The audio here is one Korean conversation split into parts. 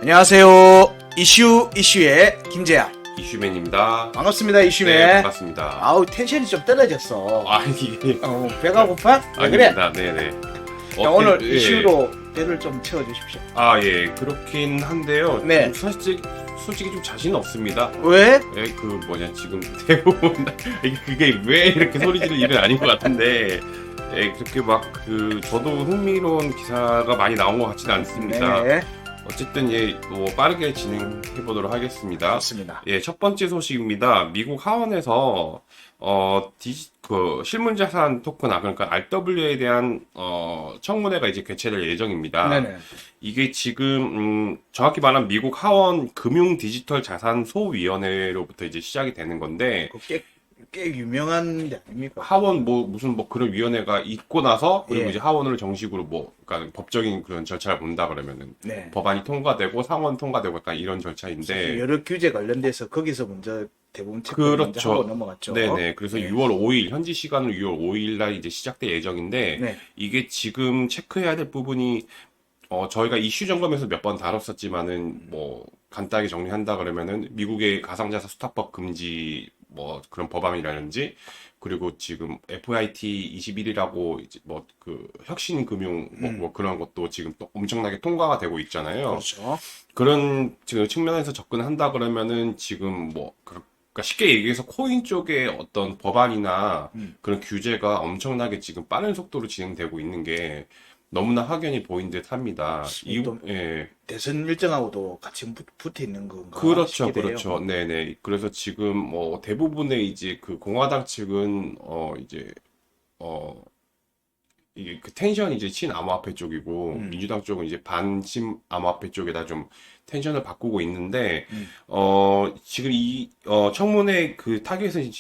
안녕하세요. 이슈의 김재야. 이슈맨입니다. 반갑습니다, 이슈맨. 네, 반갑습니다. 아우, 텐션이 좀 떨어졌어. 이게 배가 고파? 왜 그래? 아닙니다. 네네. 자, 오늘 예. 이슈로 배를 좀 채워주십시오. 예, 그렇긴 한데요. 네. 솔직히 좀 자신 없습니다. 왜? 예, 지금 대부분 그게 왜 이렇게 소리 지를 일은 아닌 것 같은데. 예, 그렇게 저도 흥미로운 기사가 많이 나온 것 같지는 않습니다. 네, 어쨌든 빠르게 진행해 보도록 하겠습니다. 맞습니다. 예, 첫 번째 소식입니다. 미국 하원에서 실물자산 토큰화, 그러니까 RWA에 대한 청문회가 이제 개최될 예정입니다. 네네. 이게 지금 정확히 말하면 미국 하원 금융 디지털 자산 소위원회로부터 이제 시작이 되는 건데, 꽤 유명한 데 아닙니까? 하원 무슨 그런 위원회가 있고 나서, 그리고 예. 이제 하원으로 정식으로 그러니까 법적인 그런 절차를 본다 그러면은 네. 법안이 통과되고 상원 통과되고 약간 이런 절차인데. 여러 규제 관련돼서 거기서 먼저 대부분 체크를 먼저 그렇죠. 하고 넘어갔죠. 네네. 그래서 네. 6월 5일, 현지 시간으로 6월 5일 날 이제 시작될 예정인데, 네. 이게 지금 체크해야 될 부분이, 저희가 이슈 점검에서 몇 번 다뤘었지만은, 간단하게 정리한다 그러면은, 미국의 가상자산 수탁법 금지, 그런 법안이라든지, 그리고 지금 FIT 21이라고, 이제 혁신금융, 그런 것도 지금 또 엄청나게 통과가 되고 있잖아요. 그렇죠. 그런 지금 측면에서 접근한다 그러면은 지금 그러니까 쉽게 얘기해서 코인 쪽에 어떤 법안이나 그런 규제가 엄청나게 지금 빠른 속도로 진행되고 있는 게 너무나 확연히 보인 듯 합니다. 또 예. 대선 일정하고도 같이 붙어 있는 건가? 그렇죠, 싶기도 해요. 그렇죠. 네네. 그래서 지금 대부분의 이제 그 공화당 측은 이게 그 텐션이 이제 친암호화폐 쪽이고 민주당 쪽은 이제 반친 암호화폐 쪽에다 좀 텐션을 바꾸고 있는데 지금 청문회 그 타겟은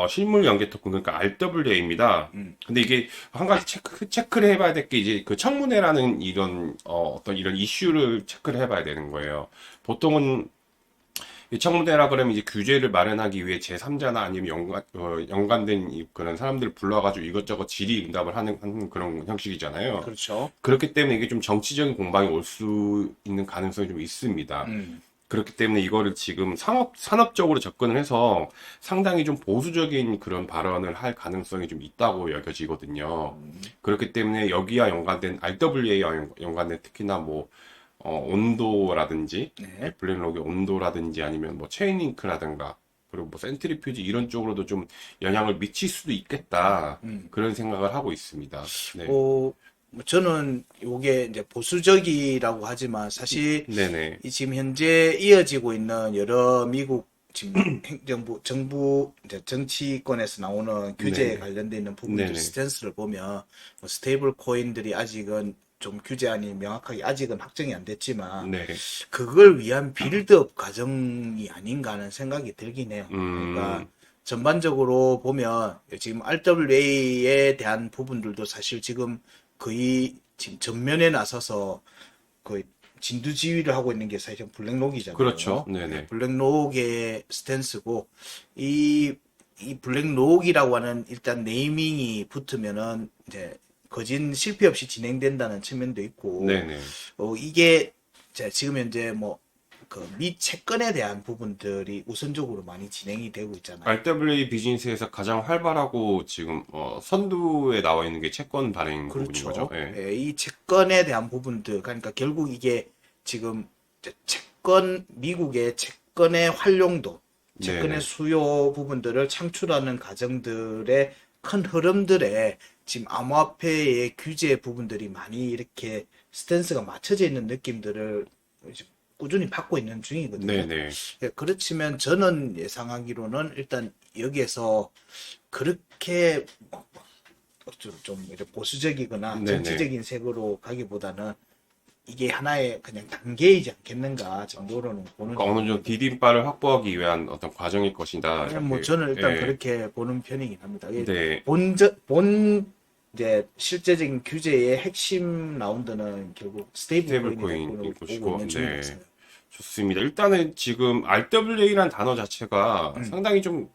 실물 연계 토큰, 그러니까 RWA입니다. 근데 이게 한 가지 체크를 해봐야 될 게 이제 그 청문회라는 이런 어떤 이런 이슈를 체크를 해봐야 되는 거예요. 보통은 이 청문회라 그러면 이제 규제를 마련하기 위해 제3자나 아니면 연관된 그런 사람들을 불러가지고 이것저것 질의응답을 하는 그런 형식이잖아요. 그렇죠. 그렇기 때문에 이게 좀 정치적인 공방이 올 수 있는 가능성이 좀 있습니다. 그렇기 때문에 이거를 지금 산업적으로 접근을 해서 상당히 좀 보수적인 그런 발언을 할 가능성이 좀 있다고 여겨지거든요. 그렇기 때문에 여기와 연관된 RWA와 연관된 특히나 온도라든지, 네. 블랙록의 온도라든지 아니면 체인링크라든가, 그리고 센트리퓨지 이런 쪽으로도 좀 영향을 미칠 수도 있겠다. 그런 생각을 하고 있습니다. 네. 저는 요게 이제 보수적이라고 하지만 사실 네네. 이 지금 현재 이어지고 있는 여러 미국 지금 정부 이제 정치권에서 나오는 규제에 네네. 관련돼 있는 부분들 네네. 스탠스를 보면 스테이블 코인들이 아직은 좀 규제안이 명확하게 아직은 확정이 안 됐지만 네. 그걸 위한 빌드업 과정이 아닌가 하는 생각이 들긴 해요. 그러니까 전반적으로 보면 지금 RWA에 대한 부분들도 사실 지금 거의 지금 전면에 나서서 거의 진두지휘를 하고 있는 게 사실 블랙록이잖아요. 그렇죠. 네네. 블랙록의 스탠스고 이 블랙록이라고 하는 일단 네이밍이 붙으면은 이제 거진 실패 없이 진행된다는 측면도 있고, 네네. 이게 지금 현재 미 채권에 대한 부분들이 우선적으로 많이 진행이 되고 있잖아요. RWA 비즈니스에서 가장 활발하고 지금 선두에 나와 있는 게 채권 발행 부분인 그렇죠. 거죠. 예. 예, 이 채권에 대한 부분들, 그러니까 결국 이게 지금 미국의 채권의 활용도, 채권의 네네. 수요 부분들을 창출하는 과정들의 큰 흐름들에 지금 암호화폐의 규제 부분들이 많이 이렇게 스탠스가 맞춰져 있는 느낌들을 이제 꾸준히 받고 있는 중이거든요. 네네. 예, 그렇지만 저는 예상하기로는 일단 여기에서 그렇게 좀 이렇게 보수적이거나 네네. 정치적인 색으로 가기보다는 이게 하나의 그냥 단계이지 않겠는가 정도로는 보는 그러니까 어느 정도 디딤발을 확보하기 위한 어떤 과정일 것이다. 이렇게. 저는 일단 예. 그렇게 보는 편이긴 합니다. 네. 이제 실제적인 규제의 핵심 라운드는 결국 스테이블 코인이 스테이블 보고 코인이시고, 있는 중이었어요. 좋습니다. 일단은 지금 RWA라는 단어 자체가 상당히 좀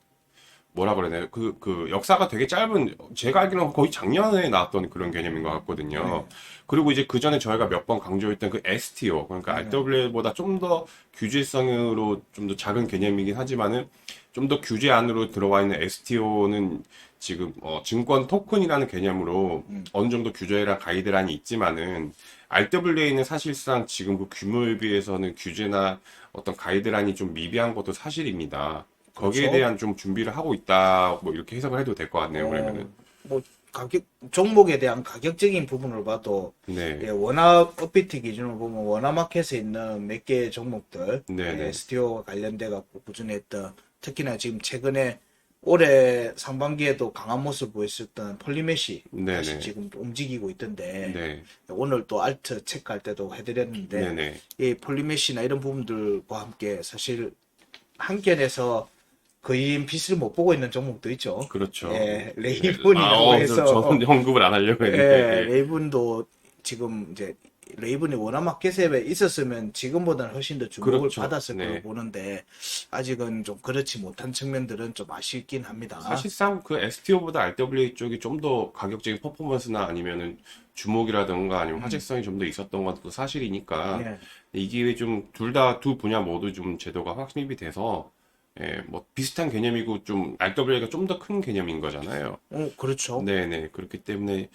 뭐라 그러나요? 그 역사가 되게 짧은, 제가 알기로는 거의 작년에 나왔던 그런 개념인 것 같거든요. 그리고 이제 그 전에 저희가 몇 번 강조했던 그 STO, 그러니까 RWA보다 좀 더 규제성으로 좀 더 작은 개념이긴 하지만은 좀 더 규제 안으로 들어와 있는 STO는 지금 증권 토큰이라는 개념으로 어느 정도 규제랑 가이드라인이 있지만은 RWA는 사실상 지금 그 규모에 비해서는 규제나 어떤 가이드라인이 좀 미비한 것도 사실입니다. 거기에 그렇죠. 대한 좀 준비를 하고 있다, 뭐 이렇게 해석을 해도 될 것 같네요, 그러면은. 뭐 가격 종목에 대한 가격적인 부분을 봐도 네, 예, 워낙 업비트 기준으로 보면 워낙마켓에 있는 몇 개 종목들 네네, STO와 관련돼 갖고 꾸준히 했던 특히나 지금 최근에 올해 상반기에도 강한 모습을 보였었던 폴리메시 다시 네네, 지금 또 움직이고 있던데 네, 오늘 또 알트 체크할 때도 해드렸는데 네네. 이 폴리메시나 이런 부분들과 함께 사실 한견에서 거의 빛을 못 보고 있는 종목도 있죠. 그렇죠. 예, 네. 레이븐이라고 저는 해서 언급을 안 하려고 했는데, 예, 예. 레이븐도 지금 이제 레이븐이 워낙 마켓에 있었으면 지금보다는 훨씬 더 주목을 그렇죠. 받았을 거로 네. 보는데 아직은 좀 그렇지 못한 측면들은 좀 아쉽긴 합니다. 사실상 그 STO보다 RWA 쪽이 좀 더 가격적인 퍼포먼스나 아니면은 주목이라든가 아니면 화제성이 좀 더 있었던 것도 사실이니까 예, 이 기회에 좀 둘 다 두 분야 모두 좀 제도가 확립이 돼서 예, 뭐 비슷한 개념이고 좀 RWA가 좀 더 큰 개념인 거잖아요. 그렇죠. 네네. 그렇기 때문에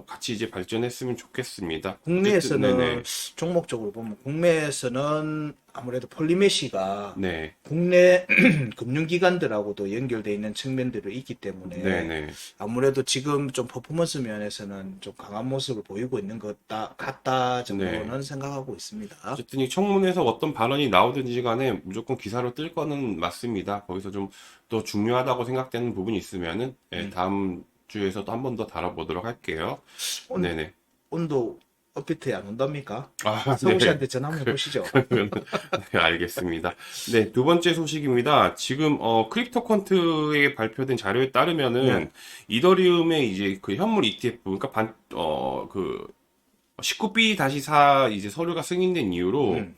같이 이제 발전했으면 좋겠습니다. 어쨌든 국내에서는 네네. 종목적으로 보면 국내에서는 아무래도 폴리메시가 네. 국내 금융기관들하고도 연결되어 있는 측면들이 있기 때문에 네네. 아무래도 지금 좀 퍼포먼스 면에서는 좀 강한 모습을 보이고 있는 같다 네. 정도는 생각하고 있습니다. 어쨌든 이 청문회에서 어떤 발언이 나오든지 간에 무조건 기사로 뜰 거는 맞습니다. 거기서 좀 또 중요하다고 생각되는 부분이 있으면은 예, 다음 주에서도 한 번 더 다뤄보도록 할게요. 온, 네네. 온도 업비트에 안 온답니까? 아, 성우 네. 씨한테 전화 한번 해보시죠. 그러면 네, 알겠습니다. 네, 두 번째 소식입니다. 지금 크립토컨트에 발표된 자료에 따르면은 네. 이더리움의 이제 그 현물 ETF 그러니까 19B-4 이제 서류가 승인된 이후로 음,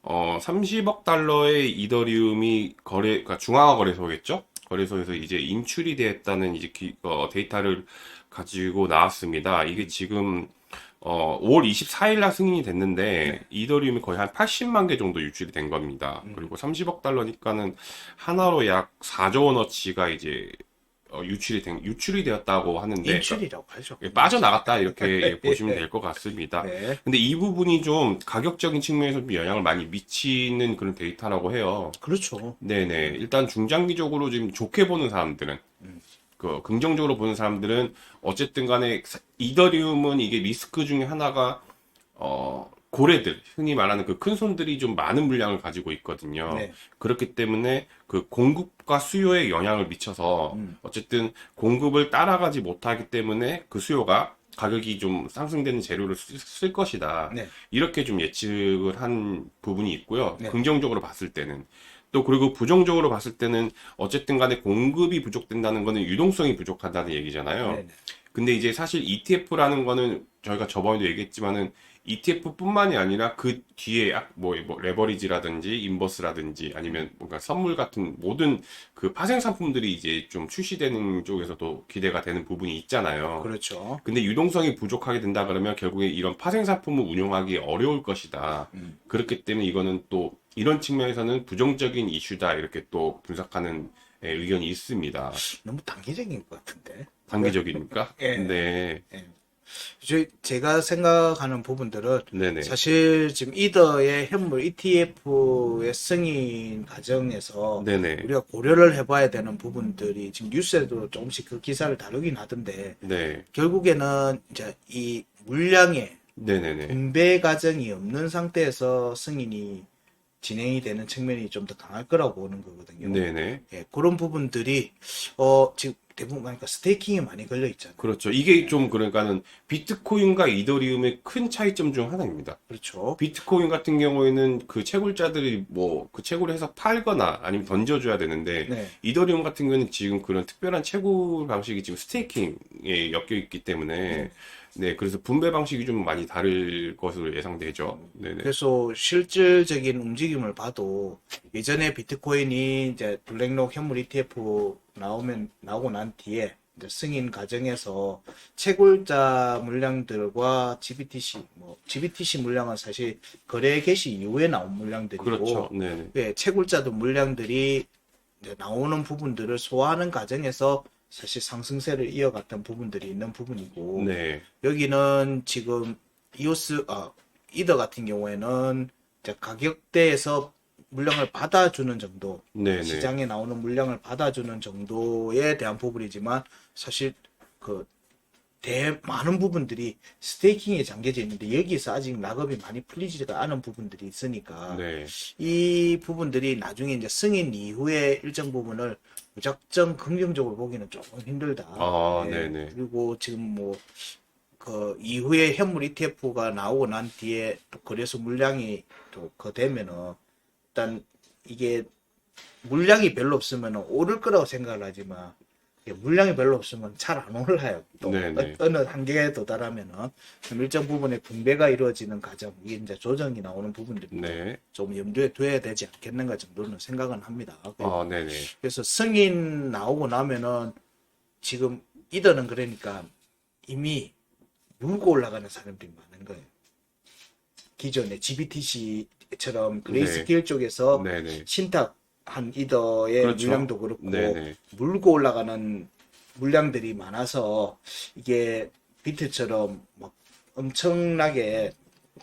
30억 달러의 이더리움이 그러니까 중앙화 거래소겠죠? 거래소에서 이제 인출이 됐다는 이제 데이터를 가지고 나왔습니다. 이게 지금 5월 24일 날 승인이 됐는데 네. 이더리움이 거의 한 80만 개 정도 유출이 된 겁니다. 그리고 30억 달러니까는 하나로 약 4조 원어치가 이제 유출이 되었다고 하는데 그러니까 인출이라고 하죠. 빠져나갔다 이렇게 보시면 될 것 같습니다. 네. 근데 이 부분이 좀 가격적인 측면에서 좀 영향을 많이 미치는 그런 데이터라고 해요. 그렇죠. 네네. 일단 중장기적으로 지금 좋게 보는 사람들은 그 긍정적으로 보는 사람들은 어쨌든 간에 이더리움은 이게 리스크 중에 하나가 고래들 흔히 말하는 그 큰 손들이 좀 많은 물량을 가지고 있거든요. 네. 그렇기 때문에 그 공급과 수요에 영향을 미쳐서 어쨌든 공급을 따라가지 못하기 때문에 그 수요가 가격이 좀 상승되는 재료를 쓸 것이다. 네. 이렇게 좀 예측을 한 부분이 있고요. 네. 긍정적으로 봤을 때는. 또 그리고 부정적으로 봤을 때는 어쨌든 간에 공급이 부족된다는 거는 유동성이 부족하다는 얘기잖아요. 네. 근데 이제 사실 ETF라는 거는 저희가 저번에도 얘기했지만은 ETF뿐만이 아니라 그 뒤에 뭐 레버리지라든지 인버스라든지 아니면 뭔가 선물 같은 모든 그 파생 상품들이 이제 좀 출시되는 쪽에서도 기대가 되는 부분이 있잖아요. 그렇죠. 근데 유동성이 부족하게 된다 그러면 결국에 이런 파생 상품을 운용하기 어려울 것이다. 그렇기 때문에 이거는 또 이런 측면에서는 부정적인 이슈다 이렇게 또 분석하는 의견이 있습니다. 너무 단기적인 것 같은데. 단기적입니까? 예. 네, 예. 제가 생각하는 부분들은 네네, 사실 지금 이더의 현물 ETF의 승인 과정에서 네네, 우리가 고려를 해봐야 되는 부분들이 지금 뉴스에도 조금씩 그 기사를 다루긴 하던데 네, 결국에는 이제 이 물량의 네네네, 분배 과정이 없는 상태에서 승인이 진행이 되는 측면이 좀 더 강할 거라고 보는 거거든요. 네네. 예, 그런 부분들이 지금 대부분 그러니까 스테이킹에 많이 걸려 있잖아요. 그렇죠. 이게 좀 그러니까는 비트코인과 이더리움의 큰 차이점 중 하나입니다. 그렇죠. 비트코인 같은 경우에는 그 채굴자들이 뭐 그 채굴을 해서 팔거나 아니면 던져줘야 되는데 네. 이더리움 같은 경우는 지금 그런 특별한 채굴 방식이 지금 스테이킹에 엮여 있기 때문에 네, 그래서 분배 방식이 좀 많이 다를 것으로 예상되죠. 네네. 그래서 실질적인 움직임을 봐도 예전에 비트코인이 이제 블랙록 현물 ETF 나오고 난 뒤에 이제 승인 과정에서 채굴자 물량들과 GBTC 물량은 사실 거래 개시 이후에 나온 물량들이고, 그렇죠. 네네. 예, 채굴자도 물량들이 이제 나오는 부분들을 소화하는 과정에서 사실 상승세를 이어갔던 부분들이 있는 부분이고, 네. 여기는 지금 이더 같은 경우에는 이제 가격대에서 물량을 받아주는 정도, 네네. 시장에 나오는 물량을 받아주는 정도에 대한 부분이지만 사실 그 많은 부분들이 스테이킹에 잠겨져 있는데 여기서 아직 락업이 많이 풀리지가 않은 부분들이 있으니까 네. 이 부분들이 나중에 이제 승인 이후에 일정 부분을 무작정 긍정적으로 보기는 조금 힘들다. 아, 예. 네네. 그리고 지금 뭐 그 이후에 현물 ETF가 나오고 난 뒤에 또 거래소 물량이 또 그 되면은 일단 이게 물량이 별로 없으면 오를 거라고 생각을 하지만 이게 물량이 별로 없으면 잘 안 올라요. 또 네네. 어느 한계에 도달하면은 그럼 일정 부분의 분배가 이루어지는 과정, 이게 이제 조정이 나오는 부분들이 네. 좀 염두에 둬야 되지 않겠는가 정도는 생각은 합니다. 아, 네네. 그래서 승인 나오고 나면은 지금 이더는 그러니까 이미 물고 올라가는 사람들이 많은 거예요. 기존의 GBTC처럼 그레이스케일 쪽에서 네네. 신탁한 이더의 그렇죠. 물량도 그렇고 네네. 물고 올라가는 물량들이 많아서 이게 비트처럼 막 엄청나게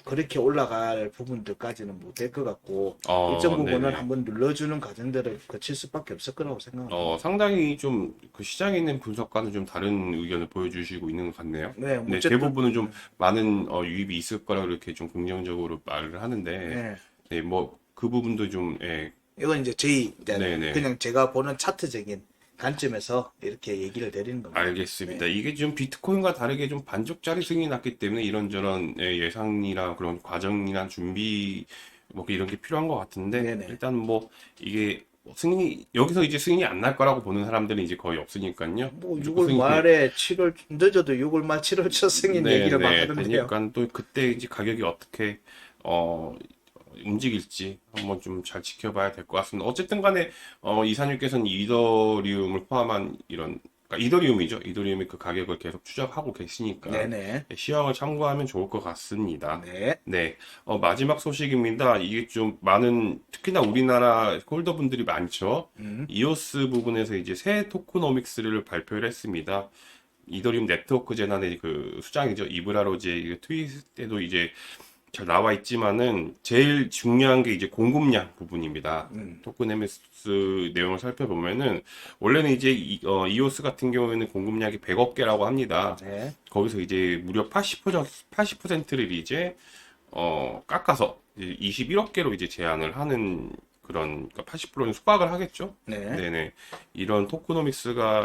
그렇게 올라갈 부분들까지는 못 될 것 같고 일정 부분은 네네. 한번 눌러주는 과정들을 거칠 수밖에 없을 거라고 생각합니다. 상당히 좀 그 시장에 있는 분석과는 좀 다른 의견을 보여주시고 있는 것 같네요. 네, 네, 어쨌든 대부분은 좀 많은 유입이 있을 거라 이렇게 좀 긍정적으로 말을 하는데, 네. 네, 뭐 그 부분도 좀, 예, 이건 이제 저희 이제 네네. 그냥 제가 보는 차트적인 관점에서 이렇게 얘기를 드리는 겁니다. 알겠습니다. 이게 좀 비트코인과 다르게 좀 반쪽짜리 승인이 났기 때문에 이런저런 예상이나 그런 과정이나 준비 뭐 이런 게 필요한 것 같은데 네네. 일단 뭐 이게 승인이 여기서 이제 승인이 안 날 거라고 보는 사람들은 이제 거의 없으니까요. 뭐 무조건 6월 승인이 말에 7월 늦어도 6월 말 7월 초 승인 얘기를 막 하던데요. 되니까 또 그때 이제 가격이 어떻게 어 움직일지 한번 좀 잘 지켜봐야 될 것 같습니다. 어쨌든 간에 이사님께서는 이더리움을 포함한 이런 그러니까 이더리움이죠. 이더리움의 그 가격을 계속 추적하고 계시니까 네네. 시황을 참고하면 좋을 것 같습니다. 네. 네, 마지막 소식입니다. 이게 좀 많은 특히나 우리나라 홀더분들이 많죠. 이오스 부분에서 이제 새 토크노믹스를 발표를 했습니다. 이더리움 네트워크 재단의 그 수장이죠. 이브라로제 트윗 때도 이제 잘 나와 있지만은 제일 중요한 게 이제 공급량 부분입니다. 토크네미스 내용을 살펴보면은 원래는 이제 이오스 같은 경우에는 공급량이 100억 개라고 합니다. 네. 거기서 이제 무려 80%를 이제 깎아서 이제 21억 개로 이제 제한을 하는 그런 그러니까 80%는 수박을 하겠죠. 네. 네네. 이런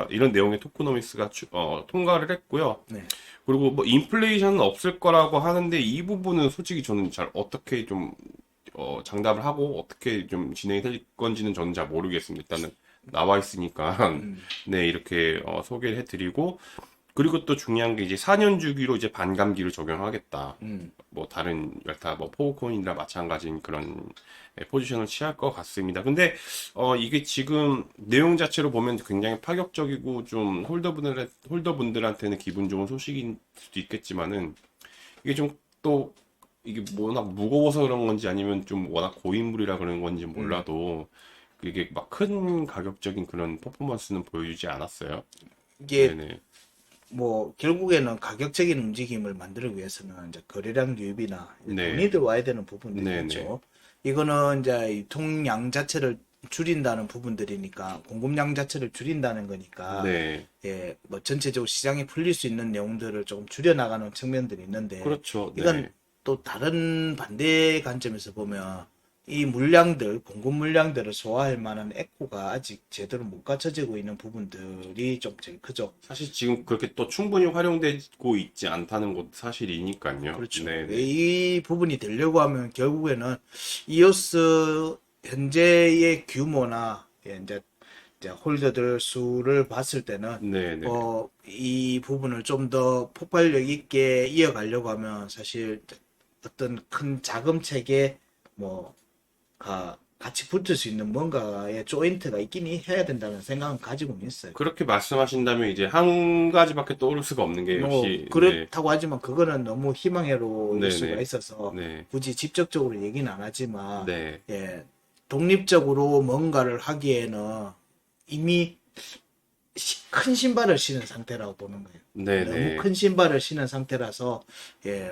이런 내용의 토크노믹스가 통과를 했고요. 네. 그리고 뭐 인플레이션은 없을 거라고 하는데 이 부분은 솔직히 저는 잘 어떻게 좀 장담을 하고 어떻게 좀 진행이 될 건지는 저는 잘 모르겠습니다. 일단은 나와 있으니까 네 이렇게 소개를 해드리고 그리고 또 중요한 게 이제 4년 주기로 이제 반감기를 적용하겠다. 뭐 다른 여타 뭐 포우코인이나 마찬가지인 그런 포지션을 취할 것 같습니다. 근데 이게 지금 내용 자체로 보면 굉장히 파격적이고 좀 홀더분들한테는 기분 좋은 소식일 수도 있겠지만은 이게 좀 또 이게 워낙 무거워서 그런 건지 아니면 좀 워낙 고인물이라 그런 건지 몰라도 이게 막 큰 가격적인 그런 퍼포먼스는 보여주지 않았어요. 이게 네네. 뭐 결국에는 가격적인 움직임을 만들기 위해서는 이제 거래량 유입이나 네. 돈이 들어와야 되는 부분들이 네, 있죠. 이거는 이제 유통량 자체를 줄인다는 부분들이니까 공급량 자체를 줄인다는 거니까 네. 예, 뭐 전체적으로 시장이 풀릴 수 있는 내용들을 조금 줄여나가는 측면들이 있는데 그렇죠. 이건 네. 또 다른 반대 관점에서 보면 이 물량들, 공급 물량들을 소화할 만한 에코가 아직 제대로 못 갖춰지고 있는 부분들이 좀 제일 크죠. 사실 지금 그렇게 또 충분히 활용되고 있지 않다는 것도 사실이니까요. 그렇죠. 네네. 이 부분이 되려고 하면 결국에는 이오스 현재의 규모나 예, 이제 홀더들 수를 봤을 때는 네네. 이 부분을 좀 더 폭발력 있게 이어가려고 하면 사실 어떤 큰 자금 체계 뭐가 같이 붙을 수 있는 뭔가의 조인트가 있긴 해야 된다는 생각은 가지고 있어요. 그렇게 말씀하신다면 이제 한 가지밖에 떠오를 수가 없는 게 뭐 역시 그렇다고 하지만 그거는 너무 희망회로일 네, 수가 네. 있어서 네. 굳이 직접적으로 얘기는 안 하지만 네. 예, 독립적으로 뭔가를 하기에는 이미 큰 신발을 신은 상태라고 보는 거예요. 네, 너무 네. 큰 신발을 신은 상태라서 예,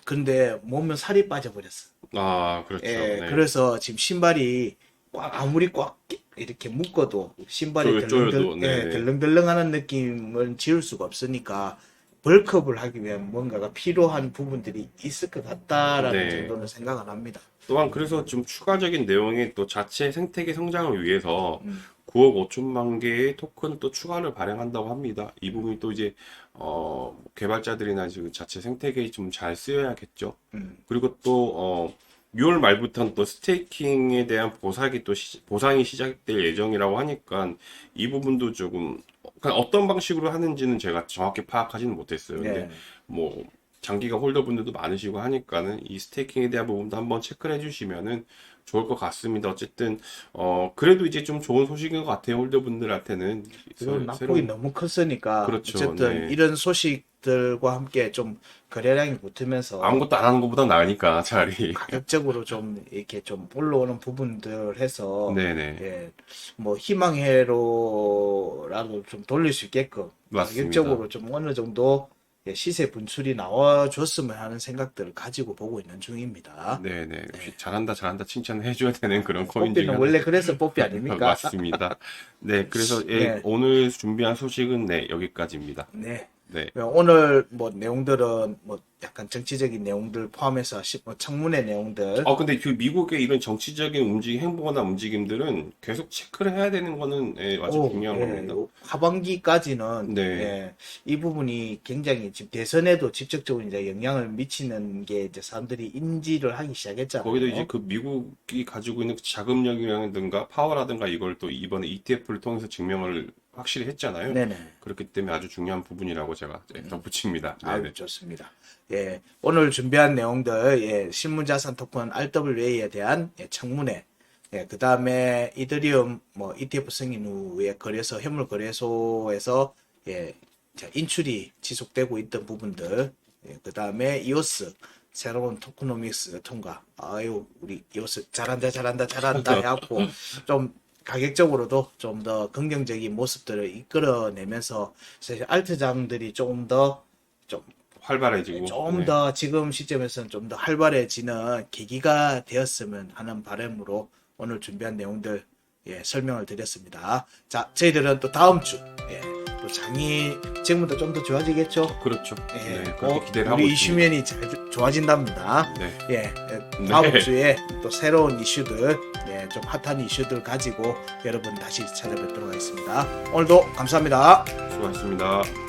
근데 몸은 살이 빠져버렸어. 아, 그렇죠. 예, 네. 그래서 지금 신발이 아무리 꽉 이렇게 묶어도 신발이 쪼여도, 네, 네. 덜렁덜렁하는 느낌을 지울 수가 없으니까 벌크업을 하기 위한 뭔가가 필요한 부분들이 있을 것 같다라는 네. 정도는 생각을 합니다. 또한 그래서 좀 추가적인 내용이 또 자체 생태계 성장을 위해서 음. 9억 5천만 개의 토큰을 또 추가를 발행한다고 합니다. 이 부분이 또 이제 개발자들이나 지금 자체 생태계에 좀 잘 쓰여야겠죠. 그리고 또 6월 말부터는 또 스테이킹에 대한 보상이 시작될 예정이라고 하니까 이 부분도 조금 그냥 어떤 방식으로 하는지는 제가 정확히 파악하지는 못했어요. 근데 네. 뭐 장기가 홀더분들도 많으시고 하니까는 이 스테이킹에 대한 부분도 한번 체크를 해주시면은 좋을 것 같습니다. 어쨌든 그래도 이제 좀 좋은 소식인 것 같아요. 홀더분들한테는 그리고 낙폭이 너무 컸으니까 그렇죠. 어쨌든 네. 이런 소식들과 함께 좀 거래량이 붙으면서 아무것도 안 하는 것보다 나으니까 차라리. 가격적으로 좀 이렇게 좀 올라오는 부분들 해서 네네. 예, 뭐 희망회로라도 좀 돌릴 수 있게끔 맞습니다. 가격적으로 좀 어느 정도 예, 시세 분출이 나와줬으면 하는 생각들을 가지고 보고 있는 중입니다. 네네. 역시 잘한다 칭찬을 해줘야 되는 그런 코인 중에 뽀삐는 원래 그래서 뽀삐 아닙니까? 맞습니다. 네, 그래서 네. 오늘 준비한 소식은 네, 여기까지입니다. 네. 네. 오늘 뭐 내용들은 뭐 약간 정치적인 내용들 포함해서 뭐 청문회 내용들 근데 그 미국의 이런 정치적인 행보나 움직임들은 계속 체크를 해야 되는 거는 아주 중요한 겁니다. 요 하반기까지는 네. 예, 이 부분이 굉장히 지금 대선에도 직접적으로 이제 영향을 미치는 게 이제 사람들이 인지를 하기 시작했잖아요. 거기도 이제 그 미국이 가지고 있는 그 자금력이라든가 파워라든가 이걸 또 이번에 ETF를 통해서 증명을 확실히 했잖아요. 네네. 그렇기 때문에 아주 중요한 부분이라고 제가 덧붙입니다. 네네. 아유, 좋습니다. 예, 오늘 준비한 내용들, 예, 실물자산 토큰 RWA에 대한 예, 청문회, 예, 그 다음에 이더리움 뭐 ETF 승인 후에 현물 거래소에서 예, 인출이 지속되고 있던 부분들, 예, 그 다음에 이오스 새로운 토크노믹스 통과. 아유, 우리 이오스 잘한다 해갖고 좀 가격적으로도 좀 더 긍정적인 모습들을 이끌어내면서 사실 알트장들이 조금 더 활발해지고. 네. 더 지금 시점에서는 좀 더 활발해지는 계기가 되었으면 하는 바람으로 오늘 준비한 내용들 예, 설명을 드렸습니다. 자, 저희들은 또 다음 주 예, 또 장이 지금부터 좀 더 좋아지겠죠? 그렇죠. 예, 네, 그렇게 기대를 하고 우리 있습니다. 이슈면이 잘 좋아진답니다. 네. 예, 다음 네. 주에 또 새로운 이슈들, 예, 좀 핫한 이슈들 가지고 여러분 다시 찾아뵙도록 하겠습니다. 오늘도 감사합니다. 수고하셨습니다.